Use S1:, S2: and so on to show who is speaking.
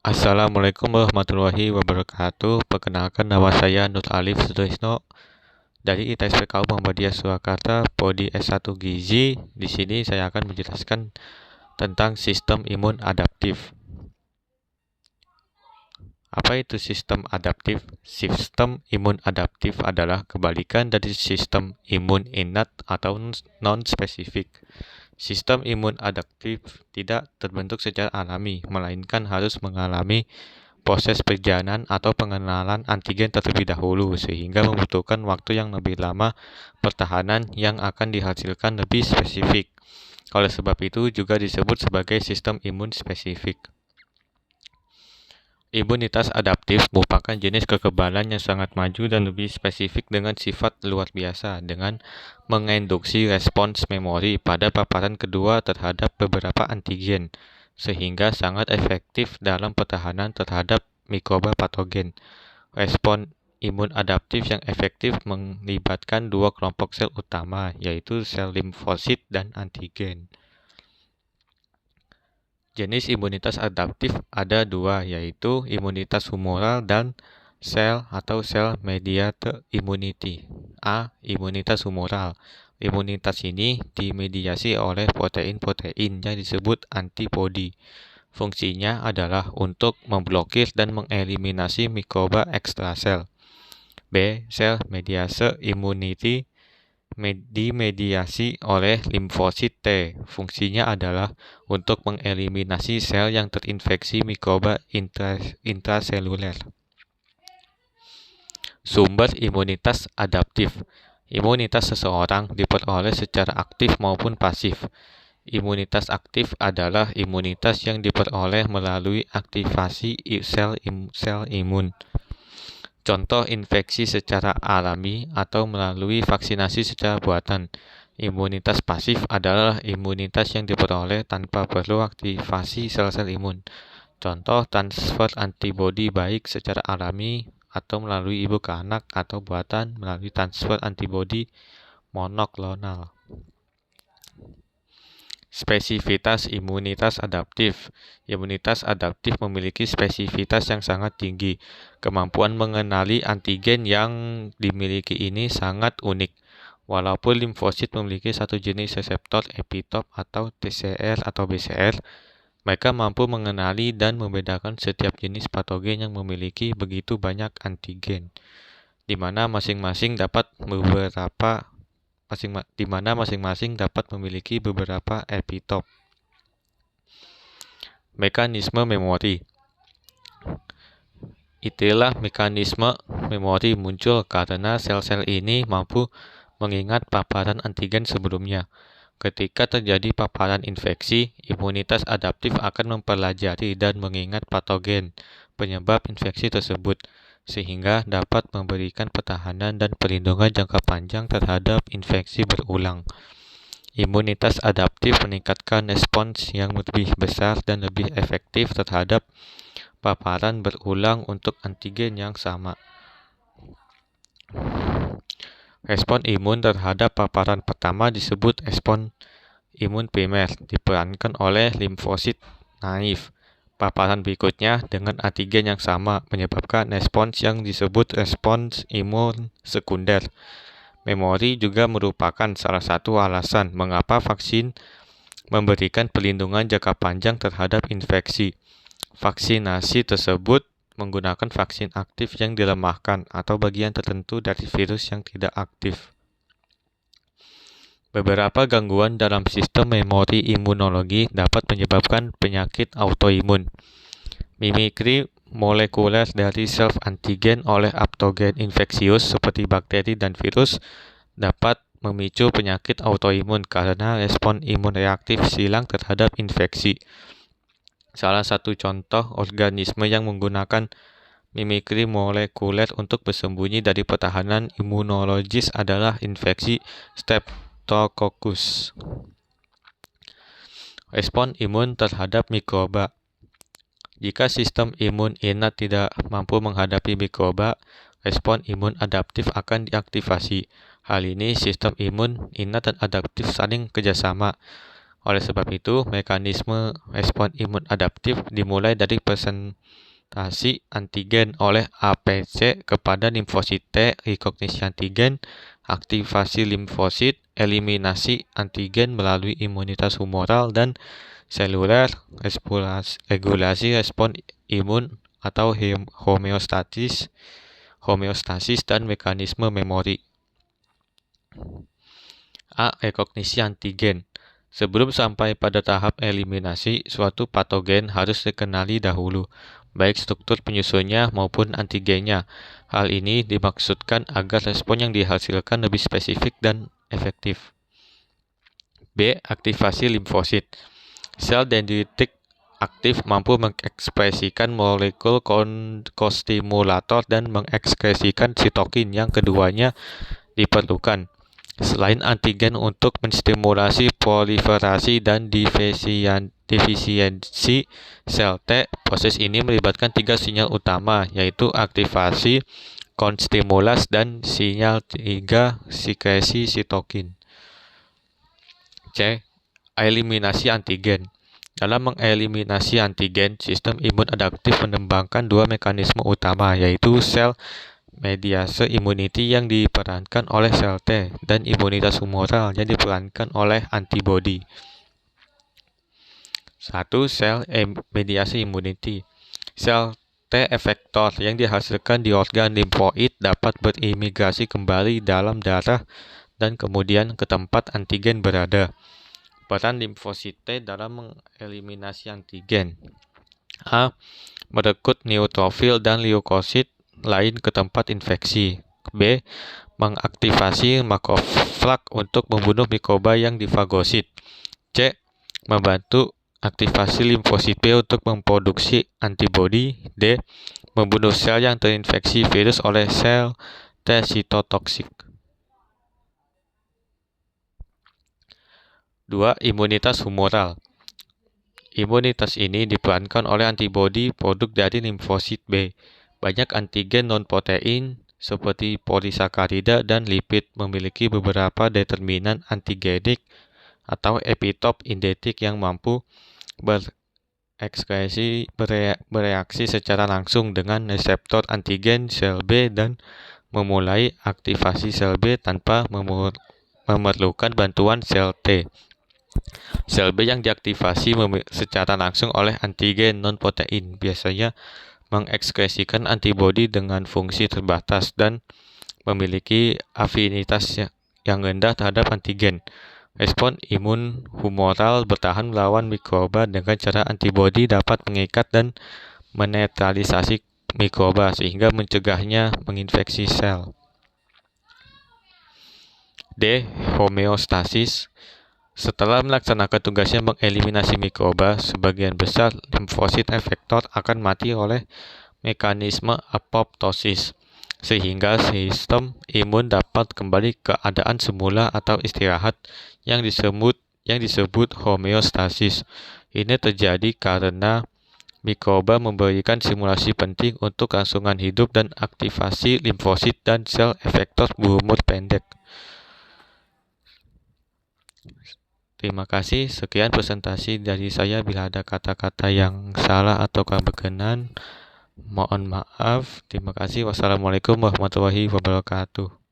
S1: Assalamualaikum warahmatullahi wabarakatuh. Perkenalkan, nama saya Nur Alif Sutrisno dari ITS Muhammadiyah Surakarta, Prodi S1 Gizi. Di sini saya akan menjelaskan tentang sistem imun adaptif. Apa itu sistem adaptif? Sistem imun adaptif adalah kebalikan dari sistem imun innat atau non-spesifik. Sistem imun adaptif tidak terbentuk secara alami, melainkan harus mengalami proses perjalanan atau pengenalan antigen terlebih dahulu, sehingga membutuhkan waktu yang lebih lama. Pertahanan yang akan dihasilkan lebih spesifik. Oleh sebab itu juga disebut sebagai sistem imun spesifik. Imunitas adaptif merupakan jenis kekebalan yang sangat maju dan lebih spesifik dengan sifat luar biasa, dengan menginduksi respons memori pada paparan kedua terhadap beberapa antigen, sehingga sangat efektif dalam pertahanan terhadap mikroba patogen. Respon imun adaptif yang efektif melibatkan dua kelompok sel utama, yaitu sel limfosit dan antigen. Jenis imunitas adaptif ada dua, yaitu imunitas humoral dan sel atau sel mediated immunity. A. Imunitas humoral. Imunitas ini dimediasi oleh protein-protein yang disebut antibodi. Fungsinya adalah untuk memblokir dan mengeliminasi mikroba ekstrasel. B. Sel mediated immunity dimediasi oleh limfosit T. Fungsinya adalah untuk mengeliminasi sel yang terinfeksi mikroba intraseluler. Sumber imunitas adaptif. Imunitas seseorang diperoleh secara aktif maupun pasif. Imunitas aktif adalah imunitas yang diperoleh melalui aktivasi sel imun. Contoh infeksi secara alami atau melalui vaksinasi secara buatan. Imunitas pasif adalah imunitas yang diperoleh tanpa perlu aktivasi sel-sel imun. Contoh transfer antibodi baik secara alami atau melalui ibu ke anak atau buatan melalui transfer antibodi monoklonal. Spesifitas imunitas adaptif. Imunitas adaptif memiliki spesifitas yang sangat tinggi. Kemampuan mengenali antigen yang dimiliki ini sangat unik. Walaupun limfosit memiliki satu jenis reseptor epitop atau TCR atau BCR, mereka mampu mengenali dan membedakan setiap jenis patogen yang memiliki begitu banyak antigen, di mana masing-masing dapat memiliki beberapa epitop. Mekanisme memori. Itulah mekanisme memori muncul karena sel-sel ini mampu mengingat paparan antigen sebelumnya. Ketika terjadi paparan infeksi, imunitas adaptif akan mempelajari dan mengingat patogen penyebab infeksi tersebut, sehingga dapat memberikan pertahanan dan perlindungan jangka panjang terhadap infeksi berulang. Imunitas adaptif meningkatkan respons yang lebih besar dan lebih efektif terhadap paparan berulang untuk antigen yang sama. Respon imun terhadap paparan pertama disebut respon imun primer, diperankan oleh limfosit naif. Paparan berikutnya dengan antigen yang sama menyebabkan respons yang disebut respons imun sekunder. Memori juga merupakan salah satu alasan mengapa vaksin memberikan perlindungan jangka panjang terhadap infeksi. Vaksinasi tersebut menggunakan vaksin aktif yang dilemahkan atau bagian tertentu dari virus yang tidak aktif. Beberapa gangguan dalam sistem memori imunologi dapat menyebabkan penyakit autoimun. Mimikri molekuler dari self-antigen oleh patogen infeksius seperti bakteri dan virus dapat memicu penyakit autoimun karena respon imun reaktif silang terhadap infeksi. Salah satu contoh organisme yang menggunakan mimikri molekuler untuk bersembunyi dari pertahanan imunologis adalah infeksi Streptococcus. Respon imun terhadap mikroba. Jika sistem imun innat tidak mampu menghadapi mikroba, respon imun adaptif akan diaktifasi. Hal ini sistem imun innat dan adaptif saling kerjasama. Oleh sebab itu, mekanisme respon imun adaptif dimulai dari presentasi antigen oleh APC kepada limfosit T, rekognisi antigen, aktivasi limfosit, eliminasi antigen melalui imunitas humoral dan seluler, regulasi respon imun atau homeostasis dan mekanisme memori. A. Rekognisi antigen. Sebelum sampai pada tahap eliminasi, suatu patogen harus dikenali dahulu, baik struktur penyusunnya maupun antigennya. Hal ini dimaksudkan agar respon yang dihasilkan lebih spesifik dan efektif. B. Aktivasi limfosit. Sel dendritik aktif mampu mengekspresikan molekul kostimulator dan mengekspresikan sitokin yang keduanya diperlukan. Selain antigen untuk menstimulasi proliferasi dan defisiensi sel T, proses ini melibatkan 3 sinyal utama, yaitu aktivasi, konstimulasi, dan sinyal 3 sekresi sitokin. C. Eliminasi antigen. Dalam mengeliminasi antigen, sistem imun adaptif mengembangkan 2 mekanisme utama, yaitu sel mediase immunity yang diperankan oleh sel T dan imunitas humoral yang diperankan oleh antibodi. 1. Sel mediase immunity. Sel T efektor yang dihasilkan di organ limfoid dapat berimigrasi kembali dalam darah dan kemudian ke tempat antigen berada. Peran limfosit T dalam mengeliminasi antigen. A. Merekrut neutrofil dan leukosit lain ke tempat infeksi. B. Mengaktifasi makrofag untuk membunuh mikroba yang difagosit. C. Membantu aktivasi limfosit B untuk memproduksi antibodi. D. Membunuh sel yang terinfeksi virus oleh sel T sitotoksik. 2. Imunitas humoral. Imunitas ini diperankan oleh antibodi produk dari limfosit B. Banyak antigen non-protein seperti polisakarida dan lipid memiliki beberapa determinan antigenik atau epitop identik yang mampu bereaksi secara langsung dengan reseptor antigen sel B dan memulai aktivasi sel B tanpa memerlukan bantuan sel T. Sel B yang diaktifasi secara langsung oleh antigen non-protein biasanya mengekspresikan antibodi dengan fungsi terbatas dan memiliki afinitas yang rendah terhadap antigen. Respon imun humoral bertahan melawan mikroba dengan cara antibodi dapat mengikat dan menetralisasi mikroba sehingga mencegahnya menginfeksi sel. D. Homeostasis. Setelah melaksanakan tugasnya mengeliminasi mikroba, sebagian besar limfosit efektor akan mati oleh mekanisme apoptosis, sehingga sistem imun dapat kembali ke keadaan semula atau istirahat yang disebut homeostasis. Ini terjadi karena mikroba memberikan stimulasi penting untuk kelangsungan hidup dan aktivasi limfosit dan sel efektor berumur pendek. Terima kasih, sekian presentasi dari saya. Bila ada kata-kata yang salah atau kurang berkenan, mohon maaf. Terima kasih. Wassalamualaikum warahmatullahi wabarakatuh.